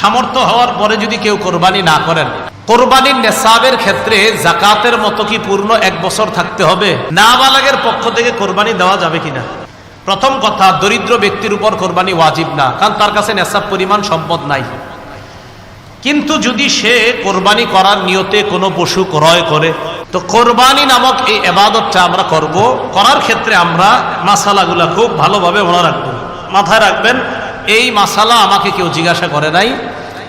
সামর্থ্য হওয়ার পরে যদি কেউ কোরবানি না করেন, কোরবানির নেসাবের ক্ষেত্রে যাকাতের মতো কি পূর্ণ 1 বছর থাকতে হবে? নাবালেগের পক্ষ থেকে কোরবানি দেওয়া যাবে কিনা? প্রথম কথা, দরিদ্র ব্যক্তির উপর কোরবানি ওয়াজিব না, কারণ তার কাছে নেসাব পরিমাণ সম্পদ নাই। কিন্তু যদি সে কোরবানি করার নিয়তে কোনো পশু ক্রয় করে, তো কোরবানি নামক এই ইবাদতটা আমরা করব, করার ক্ষেত্রে আমরা মাসালাগুলা খুব ভালোভাবে মনে রাখবো, মাথায় রাখবেন। এই মাসালা আমাকে কেউ জিজ্ঞাসা করে নাই,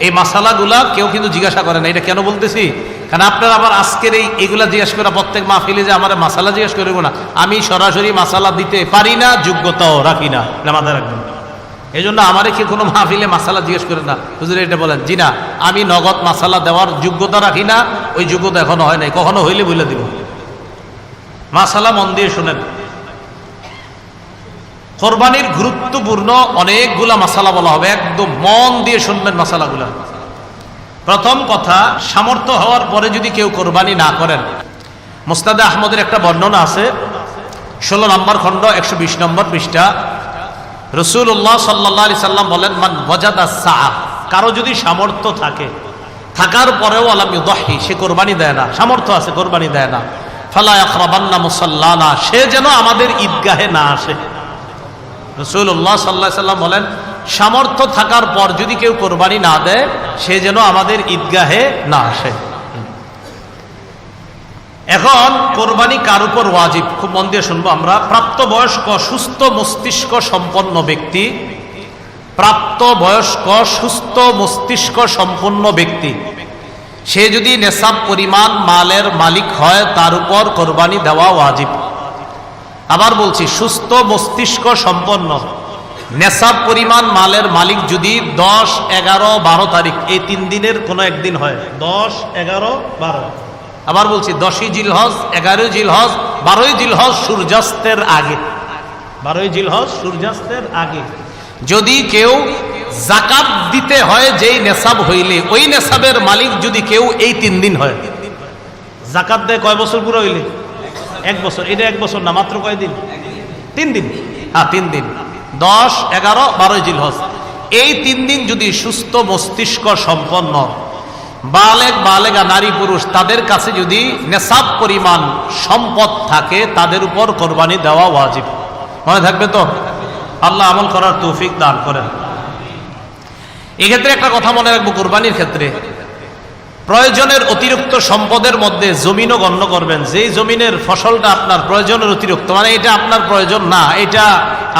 এই মাসালাগুলা কেউ কিন্তু জিজ্ঞাসা করে না। এটা কেন বলতেছি? কারণ আপনারা আবার আজকের এইগুলা জিজ্ঞাসা করা, প্রত্যেক মাহফিলে যে আমার মাসালা জিজ্ঞাসা করবো না, আমি সরাসরি মাসালা দিতে পারি না, যোগ্যতাও রাখি না, মাথায় রাখবেন। এই জন্য আমারে কি কোনো মাহফিলে মাসালা জিজ্ঞেস করে না, হুজুর এটা বলেন, জি না, আমি নগদ মাসালা দেওয়ার যোগ্যতা রাখি না, ওই যোগ্যতা এখনো হয় নাই, কখনো হইলে বলে দিব। মাসালা মন দিয়ে শোনেন। কোরবানির গুরুত্বপূর্ণ অনেকগুলা মাসালা বলা হবে, একদম মন দিয়ে শুনবেন মাসালাগুলা। প্রথম কথা, সামর্থ্য হওয়ার পরে যদি কেউ কোরবানি না করেন, মুসনাদে আহমদের একটা বর্ণনা আছে, 16 নম্বর খণ্ড 120 নম্বর পৃষ্ঠা। রাসূলুল্লাহ সাল্লাল্লাহু আলাইহি সাল্লাম বলেন, মান ওয়াজাদা সাআ, কারো যদি সামর্থ্য থাকে, থাকার পরেও আলাম ইউদাহি, সে কোরবানি দেয় না, সামর্থ্য আছে কোরবানি দেয় না, ফালা ইয়াকরাবান্না মুসাল্লানা, সে যেন আমাদের ঈদগাহে না আসে। রাসূলুল্লাহ সাল্লাল্লাহু আলাইহি সাল্লাম বলেন, সামর্থ্য থাকার পর যদি কেউ কোরবানি না দেয়, সে যেন আমাদের ঈদগাহে না আসে। এখন কোরবানি কার উপর ওয়াজিব, খুব মন দিয়ে শুনবো আমরা। প্রাপ্তবয়স্ক সুস্থ মস্তিষ্ক সম্পন্ন ব্যক্তি, প্রাপ্তবয়স্ক সুস্থ মস্তিষ্ক সম্পন্ন ব্যক্তি, সে যদি নেসাব পরিমাণ মালের মালিক হয়, তার উপর কোরবানি দেওয়া ওয়াজিব। আবার বলছি, সুস্থ মস্তিষ্ক সম্পন্ন, নেসাব পরিমাণ মালের মালিক যদি 10, 11, 12 তারিখ এই 3 দিনের কোনো একদিন হয়, 10, 11, 12, আবার বলছি 10ই জিলহজ, 11ই জিলহজ, 12ই জিলহজ সূর্যাস্তের আগে, 12ই জিলহজ সূর্যাস্তের আগে যদি কেউ যাকাত দিতে হয়, যেই নেসাব হইলে ওই নেসাবের মালিক যদি কেউ এই 3 দিন হয়, যাকাত দেয় কয় বছর পুরো হইলে? 1 বছর। এটা 1 বছর না, মাত্র কয়দিন? 3 দিন। হ্যাঁ, 3 দিন, 10, 11, 12 জিলহজ, এই 3 দিন যদি সুস্থ মস্তিষ্ক সম্পন্ন বালেগ বালেগা নারী পুরুষ, তাদের কাছে যদি নেসাব পরিমাণ সম্পদ থাকে, তাদের উপর কোরবানি দেওয়া ওয়াজিব। মনে থাকবে তো? আল্লাহ আমল করার তৌফিক দান করেন। এক্ষেত্রে একটা কথা মনে রাখবো, কোরবানির ক্ষেত্রে প্রয়োজনের অতিরিক্ত সম্পদের মধ্যে জমিনও গণ্য করবেন। যেই জমিনের ফসলটা আপনার প্রয়োজনের অতিরিক্ত, মানে এটা আপনার প্রয়োজন না, এটা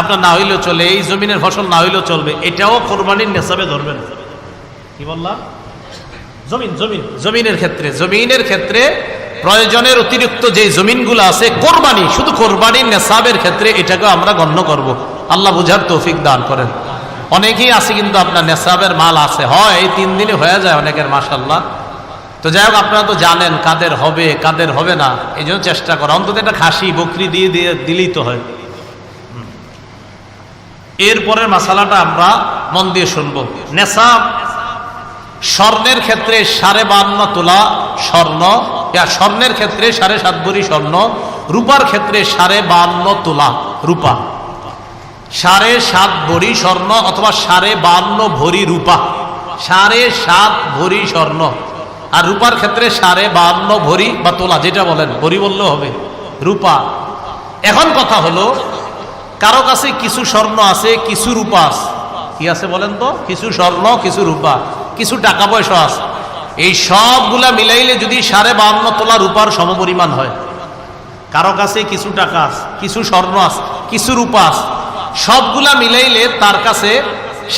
আপনার না হইলেও চলে, এই জমিনের ফসল না হইলেও চলবে, এটাও কোরবানির নেসাবে ধরবেন। কি বললাম? জমিনের ক্ষেত্রে প্রয়োজনের অতিরিক্ত যে জমিনগুলো আছে, কোরবানি, শুধু কোরবানির নেসাবের ক্ষেত্রে এটাকে আমরা গণ্য করব। আল্লাহ বুঝার তৌফিক দান করেন। অনেকেই আছে কিন্তু আপনার নেসাবের মাল আছে, হয় এই 3 দিনে হয়ে যায় অনেকের, মাশাআল্লাহ। তো যাই হোক, আপনারা তো জানেন কাদের হবে কাদের হবে না, এই জন্য চেষ্টা করা, অন্তত একটা খাসি বকরি দিয়ে দিলেই তো হয়। এরপরের মাসালাটা আমরা মন দিয়ে শুনবো। নেসাব স্বর্ণের ক্ষেত্রে 52.5 তোলা স্বর্ণ, স্বর্ণের ক্ষেত্রে 7.5 ভরি স্বর্ণ, রূপার ক্ষেত্রে 52.5 তোলা রূপা, 7.5 ভরি স্বর্ণ অথবা 52.5 ভরি রূপা, 7.5 ভরি স্বর্ণ, আর রূপার ক্ষেত্রে 52.5 ভরি বা তোলা, যেটা বলেন, ভরি বললেও হবে, রূপা। এখন কথা হলো, কারো কাছে কিছু স্বর্ণ আছে, কিছু রূপা আছে, কি আছে বলেন তো? কিছু স্বর্ণ, কিছু রূপা, কিছু টাকা পয়সা আছে, এই সবগুলা মিলাইলে যদি 52.5 তোলা রূপার সমপরিমাণ হয়, কারো কাছে কিছু টাকা আছে, কিছু স্বর্ণ আছে, কিছু রূপা আছে, সবগুলা মিলাইলে তার কাছে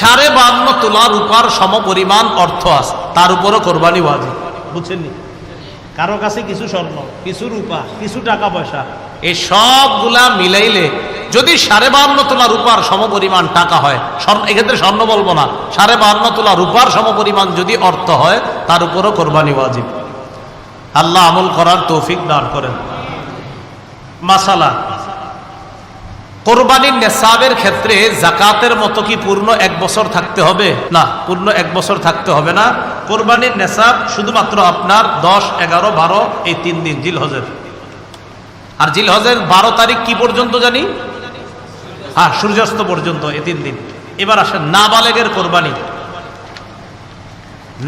52.5 তোলা রূপার সমপরিমাণ অর্থ আছে, তার উপরও কোরবানি ওয়াজিব। বুঝছেননি? কারো কাছে কিছু স্বর্ণ, কিছু রূপা, কিছু টাকা পয়সা, এই সবগুলা মিলাইলে যদি 52.5 তোলা রূপার সমপরিমাণ টাকা হয়, এক্ষেত্রে স্বর্ণ বলবো না, 52.5 তোলা রূপার সমপরিমাণ যদি অর্থ হয়, তার উপরও কোরবানি ওয়াজিব। আল্লাহ আমল করার তৌফিক দান করেন। মাসালা, কোরবানির নেসাবের ক্ষেত্রে যাকাতের মতো কি পূর্ণ 1 বছর থাকতে হবে? না, পূর্ণ 1 বছর থাকতে হবে না। কোরবানির নেসাব শুধুমাত্র আপনার 10, 11, 12 এই 3 দিন জিলহজের। আর জিলহজের 12 তারিখ কি পর্যন্ত জানি? হ্যাঁ, সূর্যাস্ত পর্যন্ত, এই 3 দিন। এবার আসেন নাবালেগের কোরবানি।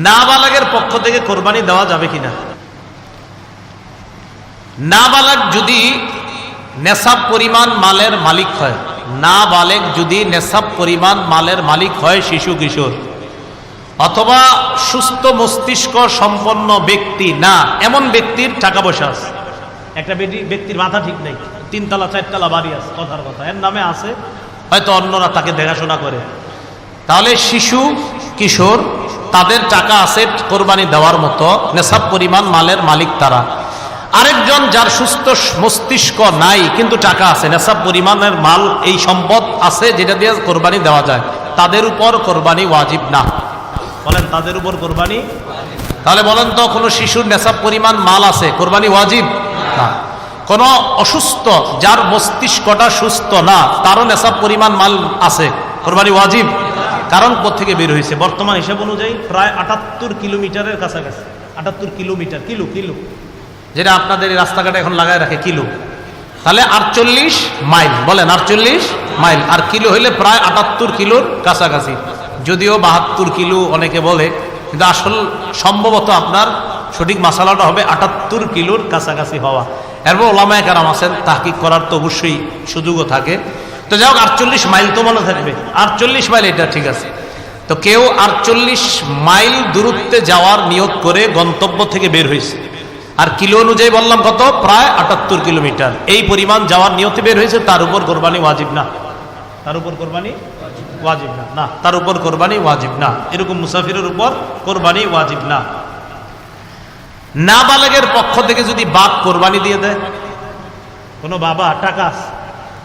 নাবালেগের পক্ষ থেকে কোরবানি দেওয়া যাবে কিনা? নাবালেগ যদি নেশাব পরিমাণ মালের মালিক হয়, নাবালেগ যদি নেশাব পরিমাণ মালের মালিক হয়, শিশু কিশোর অথবা সুস্থ মস্তিষ্ক সম্পন্ন ব্যক্তি না, এমন ব্যক্তির টাকা পয়সা আছে। একটা ব্যক্তির মাথা ঠিক নেই, 3 তলা 4 তলা বাড়ি আছে, কথার কথা, এর নামে আছে, হয়তো অন্যরা তাকে দেখাশোনা করে, তাহলে শিশু কিশোর তাদের টাকা আছে কোরবানি দেওয়ার মতো, নেশাব পরিমাণ মালের মালিক তারা। আরেকজন যার সুস্থ মস্তিষ্ক নাই কিন্তু টাকা আছে, নেশাব পরিমাণের মাল, এই সম্পদ আছে যেটা দিয়ে কোরবানি দেওয়া যায়, তাদের উপর কোরবানি ওয়াজিব না। বলেন তাদের উপর কোরবানি? তাহলে বলেন তো, কোনো শিশুর নেশাব পরিমাণ মাল আছে, কোরবানি ওয়াজিব না। কোনো অসুস্থ যার মস্তিষ্কটা সুস্থ না, তারও নেশাব পরিমাণ মাল আছে, কোরবানি ওয়াজিব। কারণ কোত্থেকে বের হয়েছে? বর্তমান হিসাব অনুযায়ী প্রায় 78 কিলোমিটারের কাছাকাছি। 78 কিলোমিটার, কিলো কিলো যেটা আপনাদের এই রাস্তাঘাটে এখন লাগায় রাখে কিলো, তাহলে 48 মাইল। বলেন 48 মাইল, আর কিলো হইলে প্রায় 78 কিলোর কাছাকাছি। যদিও 72 কিলো অনেকে বলে, কিন্তু আসল সম্ভবত আপনার সঠিক মাসালাটা হবে 78 কিলোর কাছাকাছি হওয়া। এরপর ওলামায়ে কেরাম আছেন, তাহকিক করার তো অবশ্যই সুযোগও থাকে। তো যাই হোক, 48 মাইল তো মনে থাকবে, 48 মাইল, এটা ঠিক আছে। তো কেউ 48 মাইল দূরত্বে যাওয়ার নিয়ত করে গন্তব্য থেকে বের হয়েছে, আর কিলো অনুযায়ী বললাম কত, প্রায় 78 কিলোমিটার, এই পরিমাণ যাওয়ার নিয়তে বের হয়েছে, তার উপর কোরবানি ওয়াজিব না। তার উপর কোরবানি ওয়াজিব না, না, তার উপর কোরবানি ওয়াজিব না। এরকম মুসাফিরের উপর কোরবানি ওয়াজিব না। নাবালেগের পক্ষ থেকে যদি বাপ কোরবানি দিয়ে দেয়, কোনো বাবা টাকা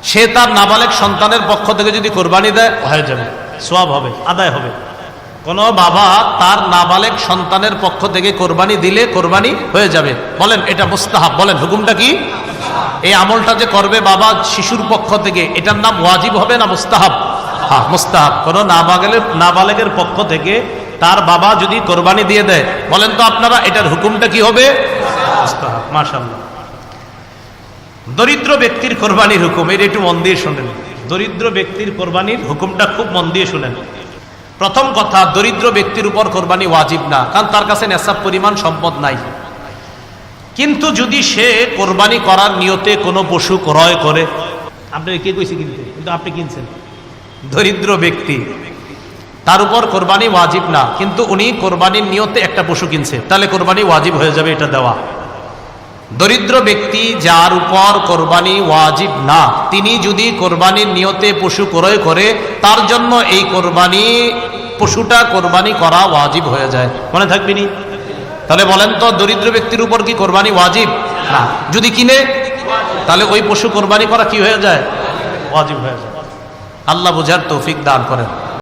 সে তার নাবালেগ সন্তানের পক্ষ থেকে যদি কোরবানি দেয়, হয়ে যাবে, সওয়াব হবে, আদায় হবে। কোনো বাবা তার নাবালেগ সন্তানের পক্ষ থেকে কোরবানি দিলে কোরবানি হয়ে যাবে। বলেন এটা মুস্তাহাব, বলেন হুকুমটা কি? এই আমলটা যে করবে বাবা শিশুর পক্ষ থেকে, এটার নাম ওয়াজিব হবে না মুস্তাহাব? হ্যাঁ, মুস্তাহাব। কোনো নাবালেগের পক্ষ থেকে তার বাবা যদি কোরবানি দিয়ে দেয়, বলেন তো আপনারা এটার হুকুমটা কি হবে? মুস্তাহাব। মাশাআল্লাহ। দরিদ্র ব্যক্তির কোরবানির হুকুম, এটা একটু মন দিয়ে শোনেন। দরিদ্র ব্যক্তির কোরবানির হুকুমটা খুব মন দিয়ে শোনেন। প্রথম কথা, দরিদ্র ব্যক্তির উপর কোরবানি ওয়াজিব না, কারণ তার কাছে নেশাব পরিমাণ সম্পদ নাই। কিন্তু যদি সে কোরবানি করার নিয়তে কোনো পশু ক্রয় করে, আপনি কে কইছে কিনতে, কিন্তু আপনি কিনছেন, দরিদ্র ব্যক্তি, তার উপর কোরবানি ওয়াজিব না, কিন্তু উনি কোরবানির নিয়তে একটা পশু কিনছে, তাহলে কোরবানি ওয়াজিব হয়ে যাবে এটা দেওয়া। দরিদ্র ব্যক্তি যার উপর কোরবানি ওয়াজিব না, তিনি যদি কোরবানির নিয়তে পশু ক্রয় করে, তার জন্য এই কোরবানি পশুটা কোরবানি করা ওয়াজিব হয়ে যায়। মনে থাকবেনি? তাহলে বলেন তো, দরিদ্র ব্যক্তির উপর কি কোরবানি ওয়াজিব না? যদি কিনে, তাহলে ওই পশু কোরবানি করা কি হয়ে যায়? ওয়াজিব হয়ে যায়। আল্লাহ বুঝার তৌফিক দান করেন।